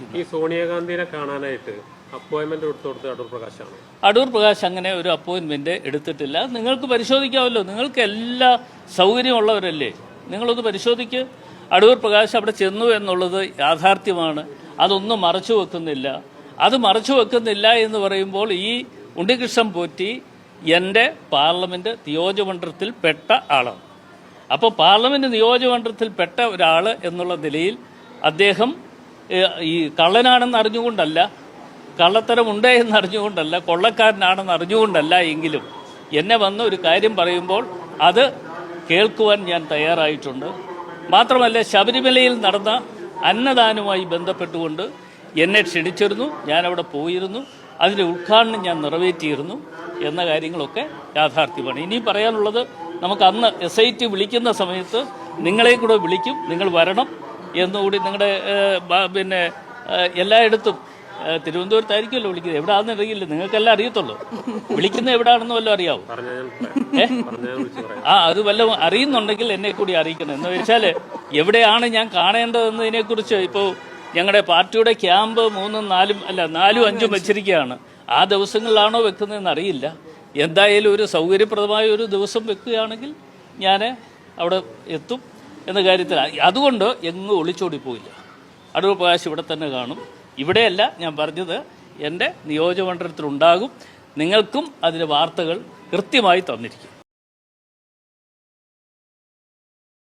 പ്രവർത്തിക്കുന്നത്. ഈ സോണിയാഗാന്ധിനെ കാണാനായിട്ട് അപ്പോയിന്റ്മെന്റ് കൊടുത്ത് അടൂർ പ്രകാശാണ്. അടൂർ പ്രകാശ് അങ്ങനെ ഒരു അപ്പോയിൻമെൻറ്റ് എടുത്തിട്ടില്ല. നിങ്ങൾക്ക് പരിശോധിക്കാമല്ലോ, നിങ്ങൾക്ക് എല്ലാ സൗകര്യമുള്ളവരല്ലേ, നിങ്ങളൊന്ന് പരിശോധിക്കുക. അടൂർ പ്രകാശ് അവിടെ ചെന്നു എന്നുള്ളത് യാഥാർത്ഥ്യമാണ്. അതൊന്നും മറച്ചു വെക്കുന്നില്ല. അത് മറച്ചു വെക്കുന്നില്ല എന്ന് പറയുമ്പോൾ ഈ ഉണ്ണികൃഷ്ണൻ പോറ്റി എൻ്റെ പാർലമെൻറ്റ് നിയോജകമണ്ഡലത്തിൽ പെട്ട ആളാണ്. അപ്പോൾ പാർലമെൻറ്റ് നിയോജകമണ്ഡലത്തിൽ പെട്ട ഒരാൾ എന്നുള്ള നിലയിൽ അദ്ദേഹം ഈ കള്ളനാണെന്ന് അറിഞ്ഞുകൊണ്ടല്ല, കള്ളത്തരമുണ്ട് എന്നറിഞ്ഞുകൊണ്ടല്ല, കൊള്ളക്കാരനാണെന്ന് അറിഞ്ഞുകൊണ്ടല്ല എങ്കിലും എന്നെ വന്ന് ഒരു കാര്യം പറയുമ്പോൾ അത് കേൾക്കുവാൻ ഞാൻ തയ്യാറായിട്ടുണ്ട്. മാത്രമല്ല, ശബരിമലയിൽ നടന്ന അന്നദാനവുമായി ബന്ധപ്പെട്ടുകൊണ്ട് എന്നെ ക്ഷണിച്ചിരുന്നു, ഞാനവിടെ പോയിരുന്നു, അതിൻ്റെ ഉദ്ഘാടനം ഞാൻ നിറവേറ്റിയിരുന്നു എന്ന കാര്യങ്ങളൊക്കെ യാഥാർത്ഥ്യമാണ്. ഇനി പറയാനുള്ളത്, നമുക്ക് അന്ന് SIT വിളിക്കുന്ന സമയത്ത് നിങ്ങളെ കൂടെ വിളിക്കും, നിങ്ങൾ വരണം എന്നുകൂടി. നിങ്ങളുടെ പിന്നെ എല്ലായിടത്തും തിരുവനന്തപുരത്തായിരിക്കുമല്ലോ വിളിക്കുന്നത്, എവിടെയാണെന്ന് അറിയില്ല, നിങ്ങൾക്കെല്ലാം അറിയത്തുള്ളൂ. വിളിക്കുന്നത് എവിടെയാണെന്ന് വല്ലതും അറിയാവോ? അത് വല്ലതും അറിയുന്നുണ്ടെങ്കിൽ എന്നെ കൂടി അറിയിക്കണം. എന്ന് വെച്ചാൽ എവിടെയാണ് ഞാൻ കാണേണ്ടതെന്നതിനെക്കുറിച്ച് ഇപ്പോൾ ഞങ്ങളുടെ പാർട്ടിയുടെ ക്യാമ്പ് 3, 4, 5 വെച്ചിരിക്കുകയാണ്. ആ ദിവസങ്ങളിലാണോ വെക്കുന്നതെന്ന് അറിയില്ല. എന്തായാലും ഒരു സൗകര്യപ്രദമായ ഒരു ദിവസം വെക്കുകയാണെങ്കിൽ ഞാൻ അവിടെ എത്തും എന്ന കാര്യത്തിൽ. അതുകൊണ്ട് എങ്ങും ഒളിച്ചോടി പോയില്ല. അടൂർ പ്രകാശ് ഇവിടെ തന്നെ കാണും. ഇവിടെയല്ല, ഞാൻ പറഞ്ഞത് എൻ്റെ നിയോജകമണ്ഡലത്തിലുണ്ടാകും. നിങ്ങൾക്കും അതിൻ്റെ വാർത്തകൾ കൃത്യമായി തന്നിരിക്കും.